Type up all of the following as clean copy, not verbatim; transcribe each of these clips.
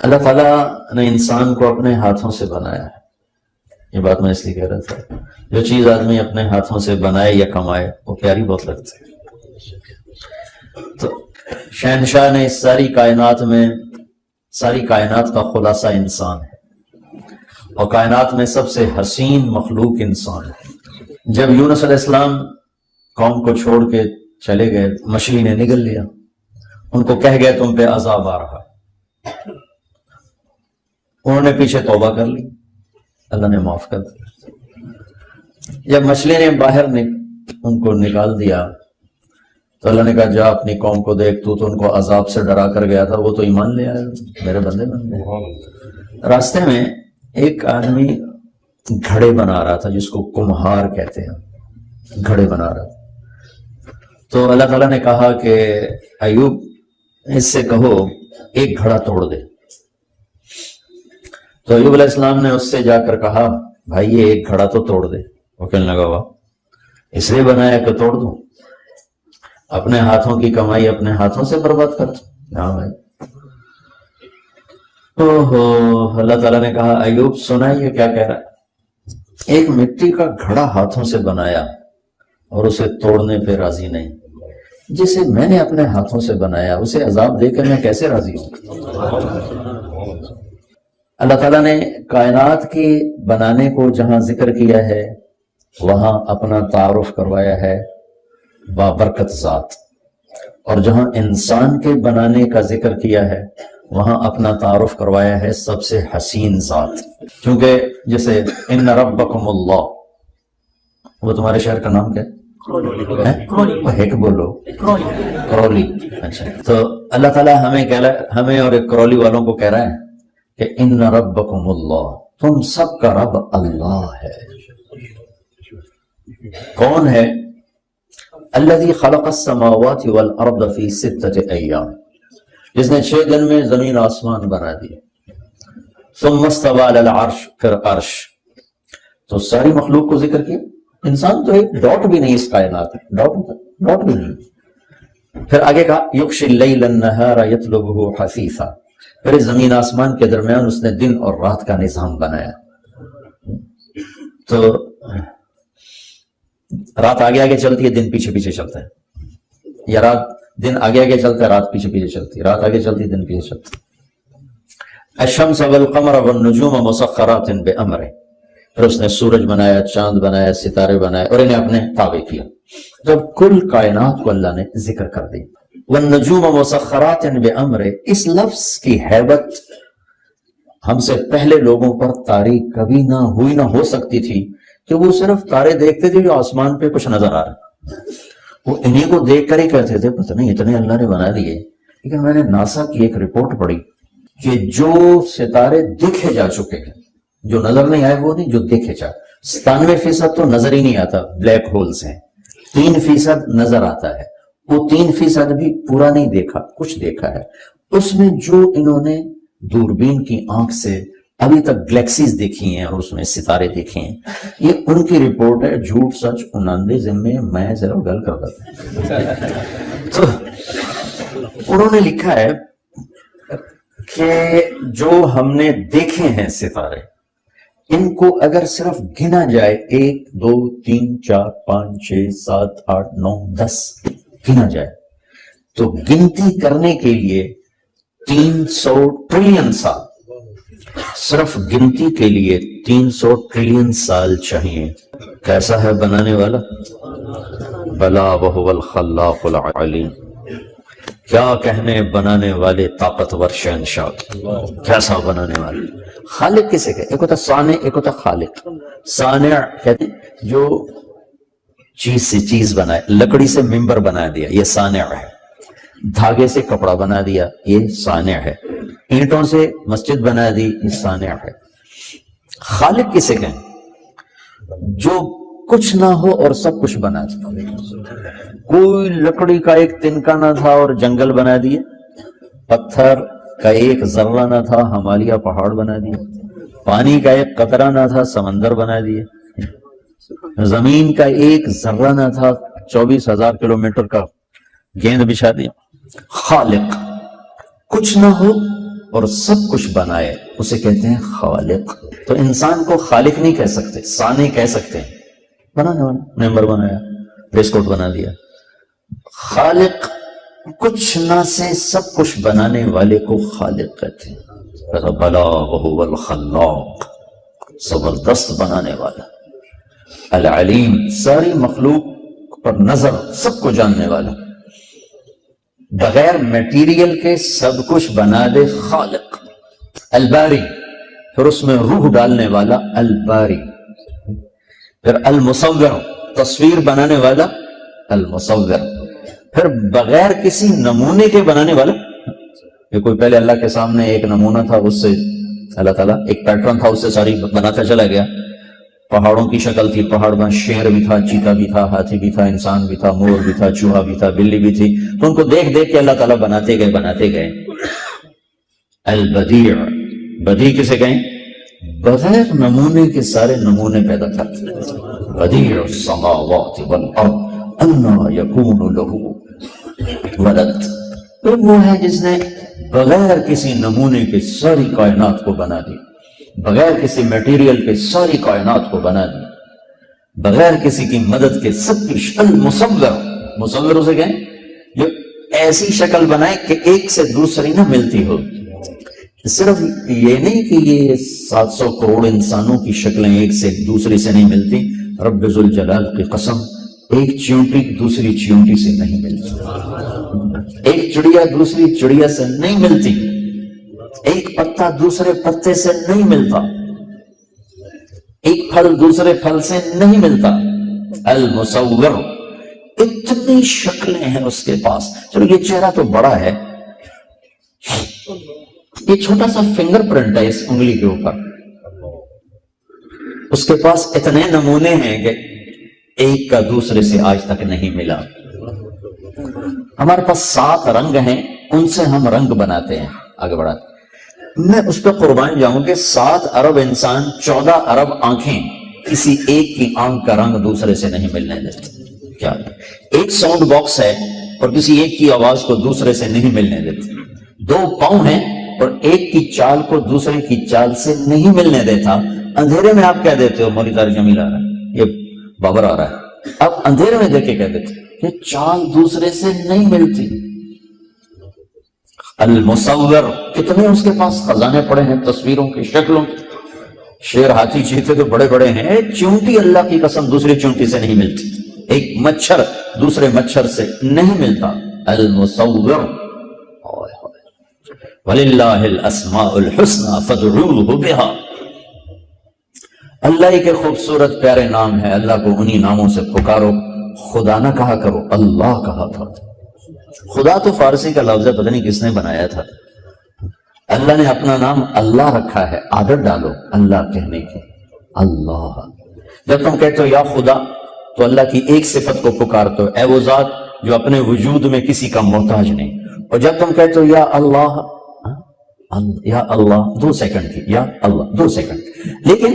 اللہ تعالیٰ نے انسان کو اپنے ہاتھوں سے بنایا ہے. یہ بات میں اس لیے کہہ رہا تھا، جو چیز آدمی اپنے ہاتھوں سے بنائے یا کمائے وہ پیاری بہت لگتی ہے. تو شہنشاہ نے اس ساری کائنات کا خلاصہ انسان ہے، اور کائنات میں سب سے حسین مخلوق انسان ہے. جب یونس علیہ السلام قوم کو چھوڑ کے چلے گئے، مچھلی نے نگل لیا، ان کو کہہ گئے تم پہ عذاب آ رہا. انہوں نے پیچھے توبہ کر لی، اللہ نے معاف کر دیا. جب مچھلی نے باہر ان کو نکال دیا تو اللہ نے کہا جا اپنی قوم کو دیکھ، تو ان کو عذاب سے ڈرا کر گیا تھا، وہ تو ایمان لے آئے، میرے بندے بن گئے. راستے میں ایک آدمی گھڑے بنا رہا تھا، جس کو کمہار کہتے ہیں، گھڑے بنا رہا تھا. تو اللہ تعالیٰ نے کہا کہ ایوب اس سے کہو ایک گھڑا توڑ دے. تو ایوب علیہ السلام نے اس سے جا کر کہا بھائی یہ ایک گھڑا تو توڑ دے. وہ کہنے لگا واہ، اس لیے بنایا کہ توڑ دوں؟ اپنے ہاتھوں کی کمائی اپنے ہاتھوں سے برباد کر دوں؟ ہاں بھائی. اللہ تعالیٰ نے کہا ایوب سنا یہ کیا کہہ رہا ہے؟ ایک مٹی کا گھڑا ہاتھوں سے بنایا اور اسے توڑنے پہ راضی نہیں. جسے میں نے اپنے ہاتھوں سے بنایا اسے عذاب دے کر میں کیسے راضی ہوں؟ اللہ تعالیٰ نے کائنات کی بنانے کو جہاں ذکر کیا ہے وہاں اپنا تعارف کروایا ہے بابرکت ذات، اور جہاں انسان کے بنانے کا ذکر کیا ہے وہاں اپنا تعارف کروایا ہے سب سے حسین ذات. چونکہ جیسے ان ربکم اللہ، وہ تمہارے شہر کا نام کیا ہے؟ ہیک بولو، کرولی. اچھا، تو اللہ تعالیٰ ہمیں اور کرولی والوں کو کہہ رہا ہے کہ ان ربکم اللہ، تم سب کا رب اللہ ہے. کون ہے؟ الذی خلق السماوات والارض فی 6 ایام، جس نے 6 دن میں زمین آسمان بنا دیے. ثم استوى علی العرش، پھر عرش. تو ساری مخلوق کو ذکر کیا. انسان تو ایک ڈاٹ بھی نہیں اس کائنات میں، ڈاٹ بھی نہیں. پھر آگے کہا یغشی اللیل النہار یطلبہ حثیثا، پھر زمین آسمان کے درمیان اس نے دن اور رات کا نظام بنایا. تو رات آگے آگے چلتی ہے، دن پیچھے پیچھے چلتا ہے، یا دن آگے آگے چلتا ہے، رات پیچھے پیچھے چلتی ہے، رات آگے چلتی ہے، دن پیچھے چلتا ہے. الشمس والقمر والنجوم مسخرات بامرہ، پھر اس نے سورج بنایا، چاند بنایا، ستارے بنائے اور انہیں اپنے تابع کیا. جب کل کائنات کو اللہ نے ذکر کر دی. والنجوم مسخرات بامرہ، اس لفظ کی ہیبت ہم سے پہلے لوگوں پر طاری کبھی نہ ہو سکتی تھی کہ وہ صرف تارے دیکھتے تھے جو آسمان پہ کچھ نظر آ رہا، وہ انہیں کو دیکھ کر ہی کہتے تھے پتہ نہیں اتنے اللہ نے بنا دیے. لیکن میں نے ناسا کی ایک رپورٹ پڑھی کہ جو ستارے دیکھے جا چکے ہیں، جو نظر نہیں آئے وہ نہیں، جو دیکھے جا، 97% تو نظر ہی نہیں آتا، بلیک ہولز ہیں. 3% نظر آتا ہے، وہ 3% بھی پورا نہیں دیکھا، کچھ دیکھا ہے. اس میں جو انہوں نے دوربین کی آنکھ سے ابھی تک گلیکسیز دیکھی ہیں اور اس میں ستارے دیکھے ہیں، یہ ان کی رپورٹ ہے. جھوٹ سچ 99 ذمے، میں ذرا گل کر دیتا. تو انہوں نے لکھا ہے کہ جو ہم نے دیکھے ہیں ستارے، ان کو اگر صرف گنا جائے 1 2 3 4 5 6 7 8 9 10 گنا جائے تو گنتی کرنے کے لیے 300 ٹریلین سال، صرف گنتی کے لیے 300 ٹریلین سال چاہیے. کیسا ہے بنانے والا؟ بلا وہو الخلاق العلیم. کیا کہنے بنانے والے طاقتور شہنشاہ، کیسا بنانے والے. خالق کسے کہتے؟ ایک ہوتا صانع، ایک ہوتا خالق. صانع کہتے ہیں جو چیز سے چیز بنائے، لکڑی سے ممبر بنا دیا، یہ صانع ہے. دھاگے سے کپڑا بنا دیا، یہ صانع ہے. اینٹوں سے مسجد بنا دی، یہ صانع ہے. خالق کسے کہیں؟ جو کچھ نہ ہو اور سب کچھ بنا دے. کوئی لکڑی کا ایک تنکا نہ تھا اور جنگل بنا دیے، پتھر کا ایک ذرہ نہ تھا، ہمالیہ پہاڑ بنا دیے، پانی کا ایک قطرہ نہ تھا، سمندر بنا دیے، زمین کا ایک ذرہ نہ تھا، 24,000 کلومیٹر کا گیند بچھا دیا. خالق، کچھ نہ ہو اور سب کچھ بنائے اسے کہتے ہیں خالق. تو انسان کو خالق نہیں کہہ سکتے، ثانی کہہ سکتے ہیں، بنانے والا، ممبر بنایا، بسکٹ بنا دیا. خالق کچھ نہ سے سب کچھ بنانے والے کو خالق کہتے ہیں. بلا وهو الخلاق، زبردست بنانے والا. العلیم، ساری مخلوق پر نظر، سب کو جاننے والا، بغیر میٹیریل کے سب کچھ بنا دے خالق. الباری، پھر اس میں روح ڈالنے والا الباری. پھر المصور، تصویر بنانے والا المصور. پھر بغیر کسی نمونے کے بنانے والا. یہ کوئی پہلے اللہ کے سامنے ایک نمونہ تھا، اس سے اللہ تعالیٰ ایک پیٹرن تھا، اس سے ساری بناتا چلا گیا. پہاڑوں کی شکل تھی، پہاڑ میں شیر بھی تھا، چیتا بھی تھا، ہاتھی بھی تھا، انسان بھی تھا، مور بھی تھا، چوہا بھی تھا، بلی بھی تھی. تو ان کو دیکھ دیکھ کے اللہ تعالیٰ بناتے گئے. البدیع، بدیع کسے کہیں؟ بغیر نمونے کے سارے نمونے پیدا کرتے. بدیع السماوات والارض انا یکون لہ ولد. تو وہ ہے جس نے بغیر کسی نمونے کے ساری کائنات کو بنا دی، بغیر کسی میٹیریل کے ساری کائنات کو بنا دی، بغیر کسی کی مدد کے سب کی. المصور، مصور اسے کہیں جو ایسی شکل بنائے کہ ایک سے دوسری نہ ملتی ہو. صرف یہ نہیں کہ یہ 700 کروڑ انسانوں کی شکلیں ایک سے دوسری سے نہیں ملتی. رب ذوالجلال کی قسم، ایک چیونٹی دوسری چیونٹی سے نہیں ملتی، ایک چڑیا دوسری چڑیا سے نہیں ملتی، ایک پتا دوسرے پتے سے نہیں ملتا، ایک پھل دوسرے پھل سے نہیں ملتا. المصور، اتنی شکلیں ہیں اس کے پاس. چلو یہ چہرہ تو بڑا ہے، یہ چھوٹا سا فنگر پرنٹ ہے اس انگلی کے اوپر، اس کے پاس اتنے نمونے ہیں کہ ایک کا دوسرے سے آج تک نہیں ملا. ہمارے پاس 7 رنگ ہیں، ان سے ہم رنگ بناتے ہیں، آگے بڑھاتے. میں اس پہ قربان جاؤں کہ 7 ارب انسان، 14 ارب آنکھیں، کسی ایک کی آنکھ کا رنگ دوسرے سے نہیں ملنے دیتے. کیا ایک ساؤنڈ باکس ہے اور کسی ایک کی آواز کو دوسرے سے نہیں ملنے دیتے. 2 پاؤں ہیں اور ایک کی چال کو دوسرے کی چال سے نہیں ملنے دیتا. اندھیرے میں آپ کہہ دیتے ہو موری طارق جمیل آ رہا ہے، یہ بابر آ رہا ہے، آپ اندھیرے میں دیکھ کے کہہ دیتے کہ چال دوسرے سے نہیں ملتی. المصور، کتنے اس کے پاس خزانے پڑے ہیں تصویروں کے، شکلوں کے. شیر، ہاتھی، چیتے تو بڑے بڑے ہیں، چونٹی اللہ کی قسم دوسری چونٹی سے نہیں ملتی، ایک مچھر دوسرے مچھر سے نہیں ملتا. المصور. وَلِلَّهِ الْأَسْمَاءُ الْحُسْنَى فَادْعُوهُ بِهَا. اللہ ہی کے خوبصورت پیارے نام ہے، اللہ کو انہی ناموں سے پکارو. خدا نہ کہا کرو، اللہ کہا کرو. خدا تو فارسی کا لفظ ہے، پتہ نہیں کس نے بنایا تھا. اللہ نے اپنا نام اللہ رکھا ہے، عادت ڈالو اللہ کہنے کی. اللہ. جب تم کہتے ہو یا خدا تو اللہ کی ایک صفت کو پکارتے ہو، اے وہ ذات جو اپنے وجود میں کسی کا محتاج نہیں. اور جب تم کہتے ہو یا اللہ، یا اللہ 2 سیکنڈ کی، یا اللہ 2 سیکنڈ، لیکن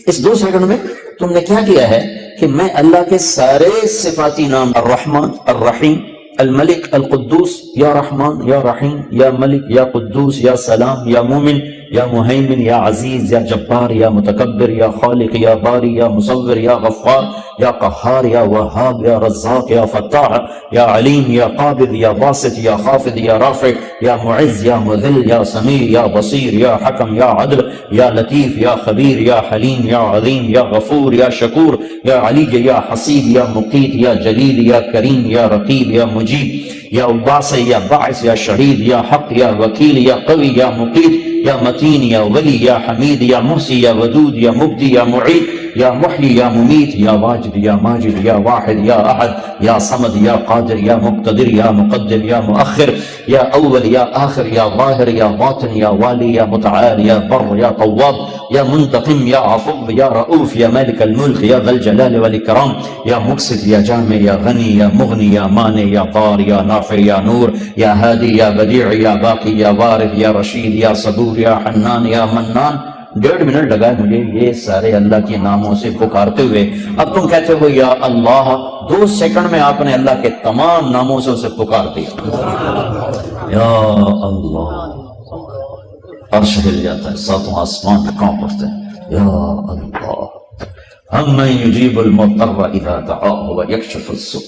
اس 2 سیکنڈ میں تم نے کیا کیا ہے کہ میں اللہ کے سارے صفاتی نام، الرحمن، الرحیم، الملک، القدوس، یا رحمان، یا رحیم، یا ملک، یا قدوس، یا سلام، یا مومن، یا مہیمن، یا عزیز، یا جبار، یا متکبر، یا خالق، یا باری، یا مصور، یا غفار، یا قہار، یا وہاب، یا رزاق، یا فتاح، یا علیم، یا قابض، یا باسط، یا خافض، یا رافع، یا معز، یا مذل، یا سمیع، یا بصیر، یا حکم، یا عدل، یا لطیف، یا خبیر، یا حلیم، یا عظیم، یا غفور، یا شکور، یا علی، یا حسیب، یا مقیت، یا جلیل، یا کریم، یا رقیب، یا مجیب، یا باعث، یا باعث، یا شہید، یا حق، یا وکیل، یا قوی، یا مقیت، یا متین، یا ولی، یا حمید، یا محسی، یا ودود، یا مبدی، یا معید، یا محی، یا ممیت، یا واجد، یا ماجد، یا واحد، یا احد، یا صمد، یا قادر، یا مقتدر، یا مقدم، یا مؤخر، یا اول، یا آخر، یا ظاہر، یا باطن، یا والی، یا متعال، یا بر، یا طواب، یا منتقم، یا عفو، یا رؤوف، یا مالک الملک، یا ذا الجلال والاکرام، یا مقسط، یا جامع، یا غنی، یا مغنی، یا مانع، یا ضار، یا نافع، یا نور، یا ہادی، یا بدیع، یا باقی، یا وارث، یا رشید، یا صبور، یا حنان، یا منان. 1.5 منٹ لگا ہے مجھے یہ سارے اللہ کے ناموں سے پکارتے ہوئے. اب تم کہتے ہو یا اللہ، 2 سیکنڈ میں آپ نے اللہ کے تمام ناموں سے اسے پکار دیا. یا اللہ، عرش ہل جاتا ہے، ساتوں آسمان کانپ اٹھتے ہیں، یا اللہ امن یجیب المضطر اذا دعاہ ویکشف السوء،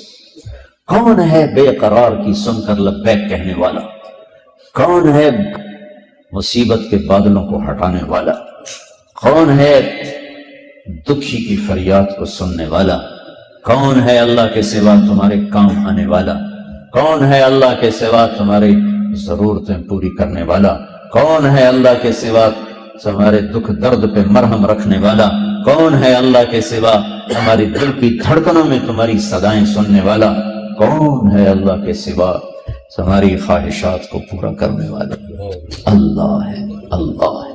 کون ہے بے قرار کی سن کر لبیک کہنے والا، کون ہے مصیبت کے بادلوں کو ہٹانے والا، کون ہے دکھی کی فریاد کو سننے والا، کون ہے اللہ کے سوا تمہارے کام آنے والا، کون ہے اللہ کے سوا تمہاری ضرورتیں پوری کرنے والا، کون ہے اللہ کے سوا تمہارے دکھ درد پہ مرہم رکھنے والا، کون ہے اللہ کے سوا تمہاری دل کی دھڑکنوں میں تمہاری صدائیں سننے والا، کون ہے اللہ کے سوا تمہاری خواہشات کو پورا کرنے والا؟ اللہ ہے، اللہ ہے۔